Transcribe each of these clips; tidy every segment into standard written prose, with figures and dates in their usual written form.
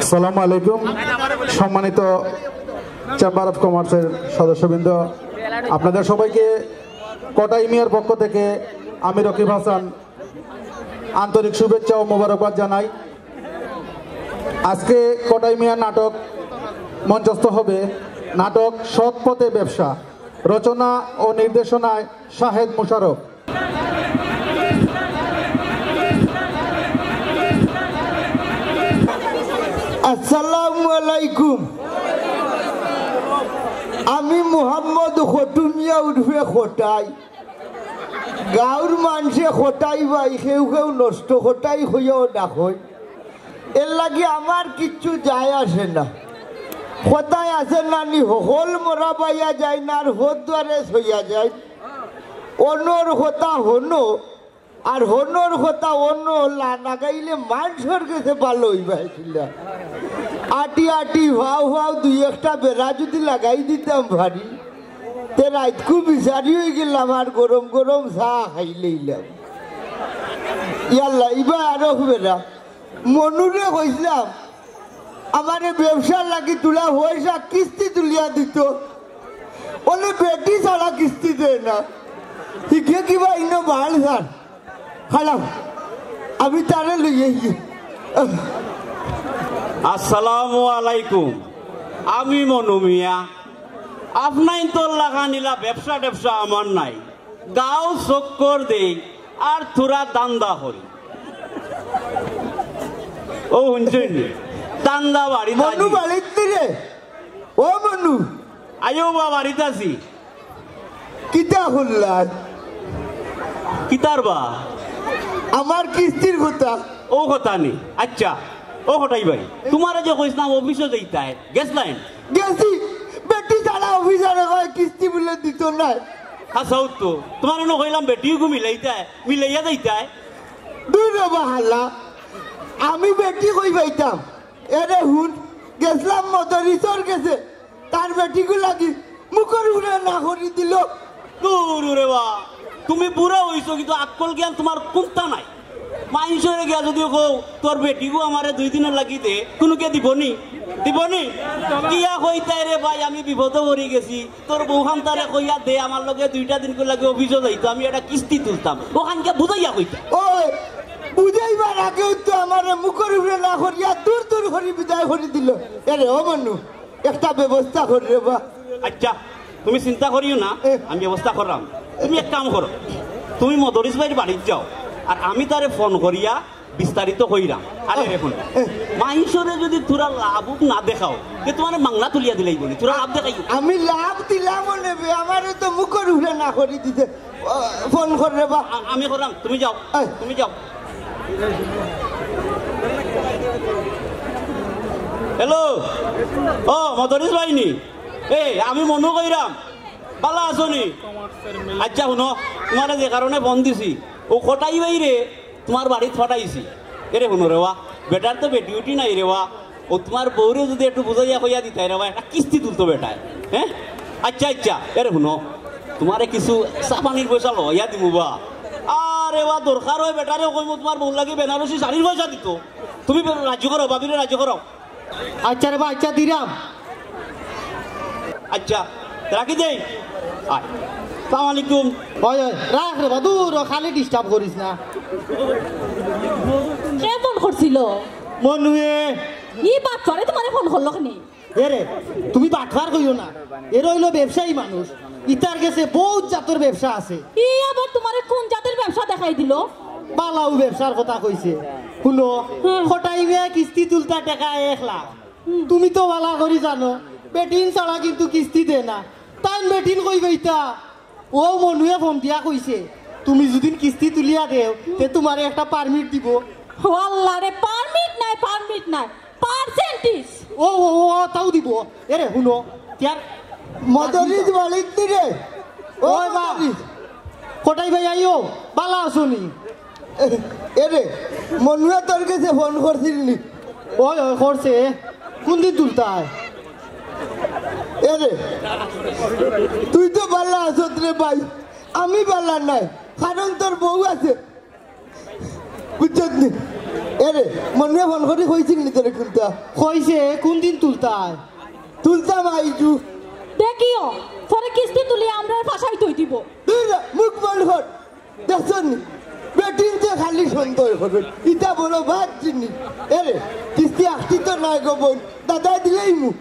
আসসালামু আলাইকুম। সম্মানিত চেম্বার অফ কমার্সের সদস্যবৃন্দ, আপনাদের সবাইকে কটাই মিয়ার পক্ষ থেকে আমি রকিব হাসান আন্তরিক শুভেচ্ছা ও মোবারকবাদ জানাই। আজকে কটাই মিয়া নাটক মঞ্চস্থ হবে। নাটক সৎ পথে ব্যবসা, রচনা ও নির্দেশনায় শাহেদ মুশারফ। আসসালামু আলাইকুম। আমি মোহাম্মদ খটুমিয়া উর্ফে খটাই। গাঁর মানুষে খটাই ভাই কেউ কেউ নষ্ট খটাই হইয়াও ডাকয়। এর লাগে আমার কিচ্ছু যায় আসে না। খতায় আছে নানি হল মরা পাইয়া যায় না, আর হোদ দ্বারে হইয়া যায়। অন্যর কথা হনো আর হনোর কথা অন্য লাগাইলে মানুষের কাছে ভালো হইবাইছিল। আটি আটি ভাও ভাও দুই একটা বেড়া যদি লাগাই দিতাম ভারী, তে রাত খুব বিচারি হয়ে গেলাম আর গরম গরম চা খাই লইলাম। ইয়াল্লা ইবা আরো বেড়া মনুরে কইলাম আমার ব্যবসার লাগি তুলা পয়সা কিস্তি তুলিয়া দিত, বলে বেটি ছাড়া কিস্তি দেয় না। শিখে কিবা ইনো ভাল স্যার খালাম আমি তারে লইয়ে। আসসালামু আলাইকুম। আমি মনু মিয়া। আপনাই তো লাগা নিলা ব্যবসা ট্যাবসা আমার নাই, গাও চক্কর দেই আর থোড়া দান্দা হরি। ও শুনছেন দান্দা বাড়ি মনু বাড়িতে রে? ও মনু আয়ো বা বাড়িতে আছি। কিতা হল্লার কিতার বা আমার কিস্তির কথা? ও কথা নেই। আচ্ছা ও হঠাই ভাই তোমার যে কইসলাম অফিসে যাইতাই গেছলাম? গেছি, বেটি ছাড়া অফিসারে কয় কিস্তি বলে দিত না। আচ্ছা তো তোমার এনে কইলাম বেটিও মিলাইতাই মিলাইয়া যাইতাই। দূর বাহাল্লা আমি বেটি কই পাইতাম? এরে হুন গেছলাম মদরিসর গেছে, তার বেটিকে লাগি মুখের উপরে না করি দিল। দূর রে বা তুমি বুড়া হইছো কিন্তু আকল জ্ঞান তোমার কোনটা নাই। মাইনসরে গিয়া যদিও কও তোর বেটিগো আমারে 2 দিনের লাগি দে, কোনকে দিবনি? দিবনি কিয়া কইতাই রে ভাই আমি বিপদে পড়ি গেছি, তোর বউখান তারে কইয়া দে আমার লগে 2টা দিন করে লাগে অফিসে যাইতো, আমি এটা কিস্তি তুলতাম। ওখানকে বুঝাইয়া কইতা। ওই বুঝাইবার আগেও তো আমার মুখের উপরে না করিয়া দূর দূর করে বিদায় করে দিল। এরে ও মানু একটা ব্যবস্থা করি রে বা। আচ্ছা তুমি চিন্তা করিও না, আমি ব্যবস্থা করলাম। তুমি এক কাম করো, তুমি মদরিস ভাইয়ের বাড়িতে যাও আর আমি তারে ফোন করিয়া বিস্তারিত কইরাম। আরে দেখুন মাইনসরে যদি তোরা লাভ না দেখাও যে তোমার মাংলা তুলিয়া দিলাই বলি তোরা লাভ দেখাই। আমি লাভ দিলাম নেবে, আমার তো মুখের উপরে না করি দিতে ফোন করে বা। আমি করলাম, তুমি যাও তুমি যাও। হ্যালো ও মদরিস ভাইনি, এই আমি মনু কইরাম, ভালো আছো নি? আচ্ছা শুনো তোমার যে কারণে ফোন দিছি ও কটাই বাইরে তোমার বাড়িত ফাটাইছি। এরে শুনো রেওয়া বেটার তো বেটিউটি নাই রেওয়া, ও তোমার বউরে যদি একটু বুঝাইয়া কইয়া দিতাই রেওয়া একটা কিস্তি তুলতো বেটায়। হ্যাঁ আচ্ছা আচ্ছা এরে শুনো তোমারে কিছু চা পানির পয়সা লইয়া দিব বা। আরে বা দরকার হয় বেটারে কইব তোমার বউ লাগে বেনারসি শাড়ির পয়সা দিত, তুমি রাজ্য করো বাবিরে রাজ্য করো। আচ্ছা রে বা আচ্ছা দিলাম। আচ্ছা রাখি দেই। আসসালামু আলাইকুম। ওই ওই রাখ রে বা, দূর খালি ডিস্টার্ব করিস না। কে ফোন করছিল? মনুয়ে ই বাচ্চারে তোমারে ফোন করলো কেন? এরে তুমি বাটফার কইও না, এর হইলো ব্যবসায়ী মানুষ, ইতার কাছে বহুত জাতের ব্যবসা আছে। ই আবার তোমারে কোন জাতের ব্যবসা দেখাই দিল? পালাও ব্যবসার কথা কইছে। শুনো খটাই মিয়া কিস্তি তুলতা টাকা 1 লাখ। তুমি তো বালা করি জানো বেটিন ছাড়া কিন্তু কিস্তি দে না। তাই বেটিন কই বইতা ও মনুয়ে ফোন দিয়া কইছে তুমি যদি কিস্তি তুলিয়া দেও তে তোমারে একটা পারমিট দিব। আল্লাহ রে পারমিট নাই পার্সেন্টেজ। ও ও তাও দিব। এরে শুনো ইয়ার মদরিজ বালিত রে ও বাবি কোটাই ভাই আইও বালা আসুনি। এরে মনুয়া তোর কাছে ফোন করছিলি? ওই ওই করছে। কোন দিন তুলতায়? এরে তুই তো বালা আসত রে ভাই, আমি বালা নাই, কারণ তোর বউ আছে বুঝছত নি। এরে মনে ফোন করে কইছিল নি তোরে কোনটা কইছে কোন দিন তুলতায় তুলতাম আইজু দেখিও পরে কিস্তি তুলি আমরা ফাঁসাই তৈ দিব দূর মুখ বন্ধ কর দেখছন বেটিন যে খালি সুন্দর করবে ইটা বড় বাদ জিনিস এরে কিস্তি আসতি তো নয় গো বোন দাদা দিলেই মুখ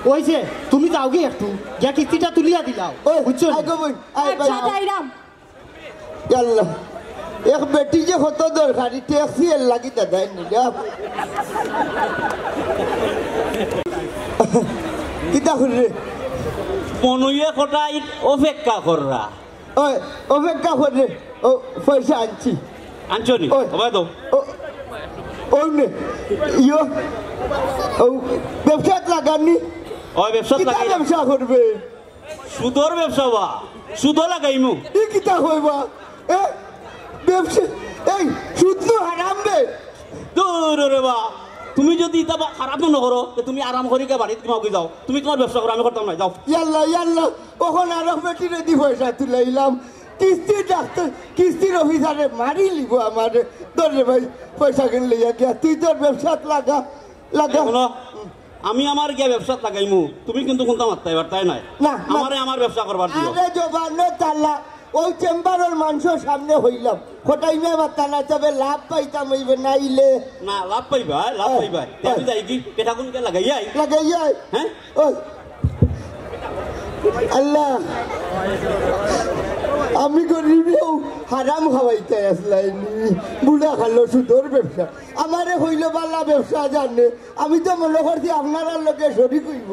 কইছে তুমি যাওগে একটু যা কিস্তিটা তুলিয়া দিলাও ওই বুঝছো আই গো বোন আই আচ্ছা যাইরাম আল্লাহ এক বেটি যে কত দরকারি ট্যাক্সি এর লাগি দাদাই নিলা কিতা করে মনুয়ে কটাই অপেক্ষা কররা ওই অপেক্ষা করে ও পয়সা আনছি আনছনি ওই। হবে তো ও নে ইয়ো ও ব্যবসা লাগানি ওই ব্যবসা কিতা লাগাই ব্যবসা করবে সুদর ব্যবসা বা সুদ লাগাইমু ই কিতা হইবা এ ব্যবসা এই সুদ তো হারাম বে দূর রে বা তুমি যদি এটা খারাপ মনে করো যে তুমি আরাম করি কে বাড়িতে তোমাকে যাও তুমি তোমার ব্যবসা করো আমি করতাম না যাও ইয়াল্লা ইয়াল্লা ওখানে আরো বেটি রেডি পয়সা তুলাইলাম কিস্তি ডাক্তার কিস্তির অফিসারে মারি লিব আমারে ধরে ভাই পয়সা কিনে লইয়া গিয়া তুই তোর ব্যবসা লাগা লাগা শোনো আমি আমার গিয়া ব্যবসা লাগাইমু তুমি কিন্তু কোনটা মারতে এবার তাই নাই না, না। আমারে আমার ব্যবসা করবার দিও আরে জবানো তালা ওই চেম্বারের মানুষের সামনে হইলাম খোটাই মে বাতানা তবে লাভ পাইতাম হইবে নাইলে না লাভ পাইবা লাভ হ্যাঁ, পাইবা হ্যাঁ। আমি যাই কি পেটা কোনকে লাগাইয়াই লাগাইয়া হ্যাঁ ওই আল্লাহ আমি গরিবেও হারাম খাওয়াইতে আসলাইনি বুড়া খালো সুদর ব্যবসা আমারে হইল বালা ব্যবসা জানে আমি তো মনে করছি আপনারা লোকে সরি কইব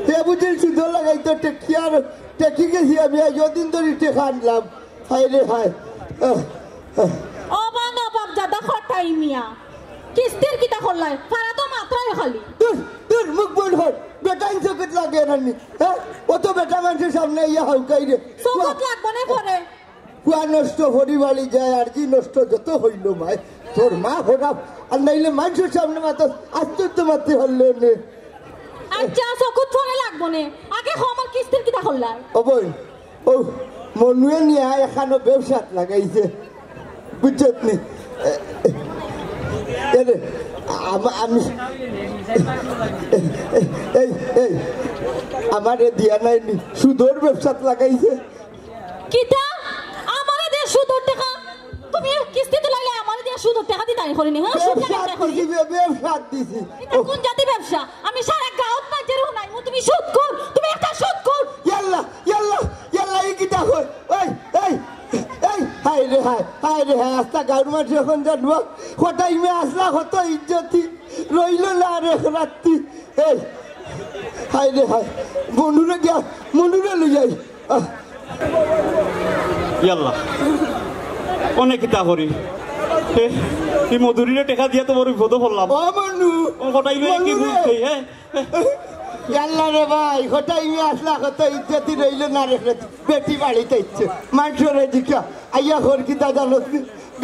সে বুঝি সুদর লাগাইতো টেকিয়ার টেকি গেছি আমি যদিন ধরে টেকা আনলাম হাই রে হাই অবান অবাব জাদা খটাই মিয়া কিস্তির কিতা করলাই ফারা তো মাত্রাই খালি তোর মুখ বন্ধ কর বেটা চোখত লাগে রানি হ্যাঁ অত বেটা মানুষের সামনে ইয়া হাউকাই রে সবত লাগবে না পরে কুয়া নষ্ট হরিবাড়ি যায় আর জি নষ্ট যত হইল মায় তোর মা হরাপ আর নাইলে মানুষের সামনে মাত্র আশ্চর্য মারতে পারলে নে আচ্ছা চকুত পরে লাগবে না আগে আমার কিস্তির কিতা করলাই ও বই ও মনুয়ে নিয়ে এখানো ব্যবসাত লাগাইছে বুঝছত নি এরে আমি এই এই আমারে দিয়া নাইনি সুদর ব্যবসাত লাগাইছে কিতা আমারে দে সুদর টাকা তুমি কিস্তি তুলাইলে আমারে দে সুদর টাকা দি দাঁড়ি করিনি হ্যাঁ সুদ ব্যবসাত টাকা করি দিছি ব্যবসাত দিছি এটা কোন জাতি ব্যবসা আমি সারা গাঁত মাঝের হুনাই তুমি সুদ কর তুমি একটা সুদ কর ইয়াল্লা ইয়াল্লা ইয়াল্লা এই কিতা হই এই এই এই হাই রে হাই আস্তা গাঁর মাঝে এখন জানবো হঠাই মে আসলা কত ইজ্জতি রইল না রে রাত্রি এই হাই রে হাই মনুরে গিয়া মনুরে লই যাই ইয়াল্লা অনেক কিতা করি এই মধুরীরে টেকা দিয়া তো বড় বিপদ পড়লাম ও মনু কটাই কি বুঝছি হ্যাঁ ইয়াল্লা রে ভাই হঠাই মে আসলা কত ইজ্জতি রইল না রে বেটি বাড়িতে ইচ্ছে মানুষরে দিকা আইয়া হর কিতা জানো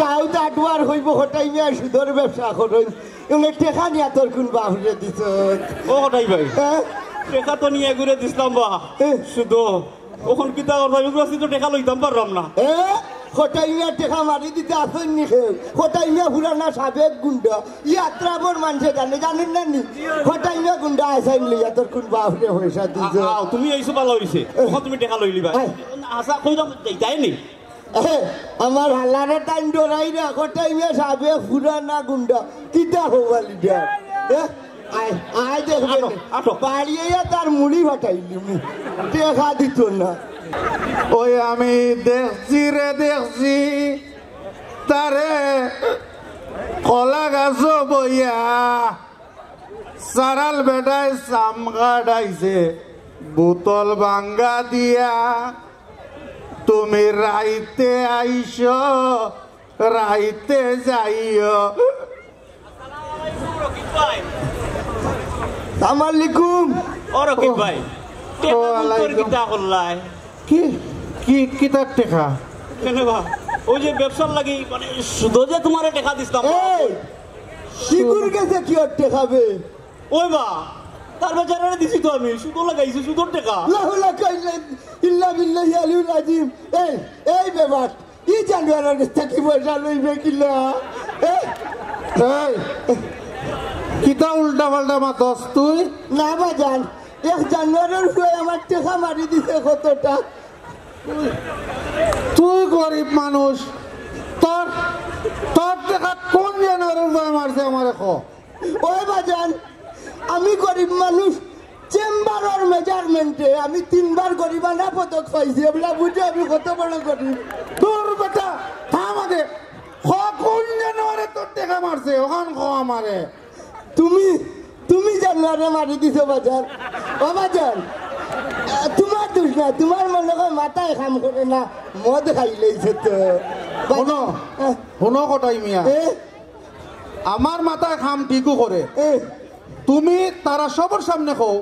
গাঁও দাটুয়ার হইব হঠাই মে সুদর ব্যবসা করই এমনি টেকা নিয়া তোর কোন বাহুরে দিছ ও কটাই ভাই হ্যাঁ টেকা তো নিয়ে ঘুরে দিছিলাম বা শুধু ওখান কিতা করতাম তো টেকা লইতাম পারলাম না হঠাই মিয়া টেকা মারি দিতে আসেন নি খেয়ে হঠাই মিয়া পুরানা সাবেক গুন্ডা ইয়াত্রাবর মানুষে জানেন না নি হঠাই মিয়া গুন্ডা আসাইন লইয়া তোর কোন বাহুরে পয়সা দিছ তুমি এইসব ভালো হইছে ওখান তুমি টেকা লই লিবা আশা কইতাম যাই নি আমার হালারে টাইম ডরাই রে হঠাই মিয়া সাবেক পুরানা গুন্ডা কিতা হবালি দেয় আয় আয় দেখবেন আটো। বাড়িয়ে তার মুড়ি ফাটাইলি টেকা দিত না ওই আমি দেখছি রে দেখছি তারে কলা গাছ বইয়া সারাল বেটায় সাম কাটাইছে বোতল ভাঙ্গা দিয়া তুমি রাইতে আইস রাইতে যাইও সালামালাইকুম ও রকিব ভাই টেকা ওয়ালাইকুম। কিতা করলাই কি কি কি তার টেকা কেন বা ওই যে ব্যবসার লাগি মানে শুধু যে তোমার টেকা দিতাম এই শিকুর গেছে কি আর টেকাবে ওই বা তার বেচারা দিছি তো আমি সুদ লাগাইছি সুদর টেকা লাহুলা কাইলা ইল্লা বিল্লাহি আলিউল আজিম এই এই বেবাট ই জানুয়ারের কাছে কি পয়সা লইবে কিলা এই কিতা উল্টা পাল্টা মাতস তুই? না বাজান 1 জানুয়ারির পরে আমার টাকা মারি দিছে কতটা। তুই গরিব মানুষ, তোর তোর টাকা কোন জানুয়ারির ভয় মারছে আমার ক? ওই বাজান আমি গরিব মানুষ, চেম্বারের মেজারমেন্টে আমি 3 বার গরিবানা পদক পাইছি, এগুলা বুঝে আমি কত বড় গরিব। তোর বেটা থাম আগে, কোন জানুয়ারি তোর টাকা মারছে ওখান ক আমারে। তুমি জানুয়ারে মারি দিছো বাজান। ও বাজান তোমার দোষ না, তোমার মনে হয় মাথায় কাম করে না, মদ খাই লইছে তো। শোনো শোনো কটাই মিয়া, এ আমার মাথায় খাম ঠিকও করে, এ তুমি তারা সবার সামনে কও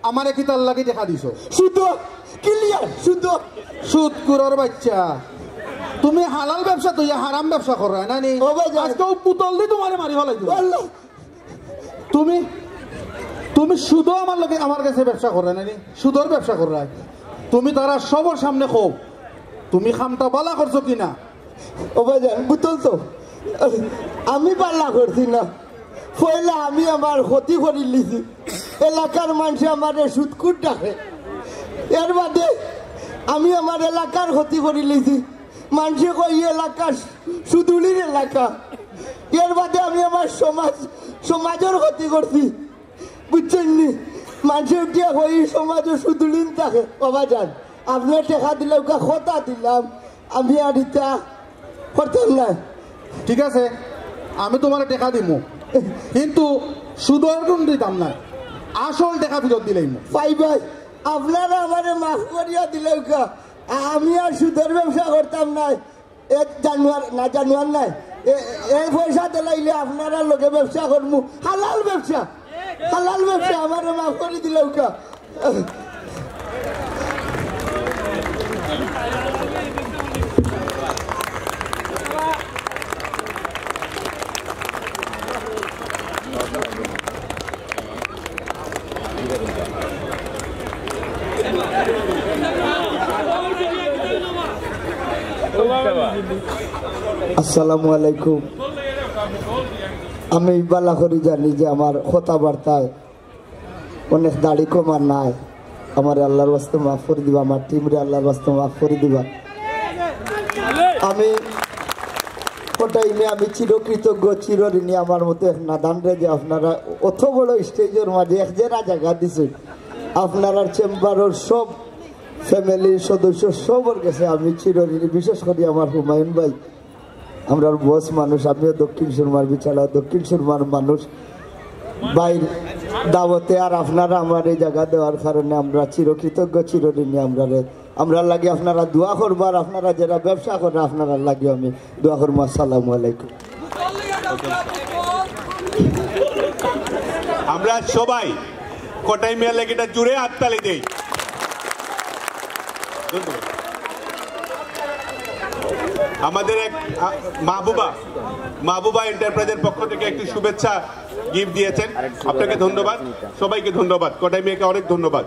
আমারে কি তার লাগি দেখা দিছো। শুধু ক্লিয়ার শুধু সুদ কুরর বাচ্চা, তুমি হালাল ব্যবসা তুই হারাম ব্যবসা কর না নি? ও ভাই, আজকেও পুতল দি তোমারে মারি ফেলাই দিব। আল্লাহ তুমি তুমি শুধু আমার লগে আমার কাছে ব্যবসা করে না নি, সুদর ব্যবসা কর। তুমি তারা সবার সামনে কও তুমি খামটা বালা করছো কিনা। ও বাজান বুতল তো আমি পাল্লা করছি না, পয়লা আমি আমার ক্ষতি করে লিছি, এলাকার মানুষ আমার সুদকুট ডাকে, এর বাদে আমি আমার এলাকার ক্ষতি করে লিছি, মানুষে কই এলাকা সুদুলির এলাকা, এর বাদে আমি আমার সমাজের ক্ষতি করছি, বুঝছেন নি? মানুষে উঠিয়া কই সমাজে সুদুলিন থাকে। বাবা যান আপনার টেকা দিলাম কথা দিলাম, আমি আর ইটা করতাম না। ঠিক আছে আমি তোমার টাকা দিব, কিন্তু সুদর গুণ দিতাম না, আসল টাকা ফেরত দিলেই। ভাই ভাই আপনারা আমারে মাফ করিয়া দিলেও কা, আমি আর সুদের ব্যবসা করতাম না। জানুয়ার নাই এই পয়সা দিলাইলে আপনারা লোকে ব্যবসা করবো, হালাল ব্যবসা আমারে মাফ করে দিলেও কা। আসসালামু আলাইকুম। আমি বালা করে জানি যে আমার কথাবার্তায় অনেক দাড়ি কমার নাই, আমার আল্লাহর বাস্তে মাফ করে দিবা, আমার টিমরে আল্লাহর বাস্তে মাফ করে দিবা। আমি ওটাইলে আমি চিরকৃতজ্ঞ, চিরঋণী আমার মতো এক নাদান রে যে আপনারা অত বড় স্টেজের মাঝে এক জেরা জায়গা দিছে, আপনারা চেম্বারের সব ফ্যামিলির সদস্য সবার কাছে আমি চিরঋণী। বিশেষ করে আমার হুমায়ুন ভাই, আমরা বস মানুষ, আমিও দক্ষিণ সুরমার বিচারা দক্ষিণ সুরমার মানুষ, বাইর দাওয়াতে আর আপনারা আমার এই জায়গা দেওয়ার কারণে আমরা চিরকৃতজ্ঞ, চিরঋণী। আমরা লাগে আপনারা দোয়া করবার, আপনারা যারা ব্যবসা করে আপনারা লাগে আমি দোয়া করবো। আসসালামু আলাইকুম। আমরা সবাই কটাই মিয়া লেগেটা জুড়ে হাততালি দেই। আমাদের এক মাহবুবা এন্টারপ্রাইজের পক্ষ থেকে একটি শুভেচ্ছা গিফট দিয়েছেন, আপনাকে ধন্যবাদ, সবাইকে ধন্যবাদ, কটাই মিয়াকে অনেক ধন্যবাদ।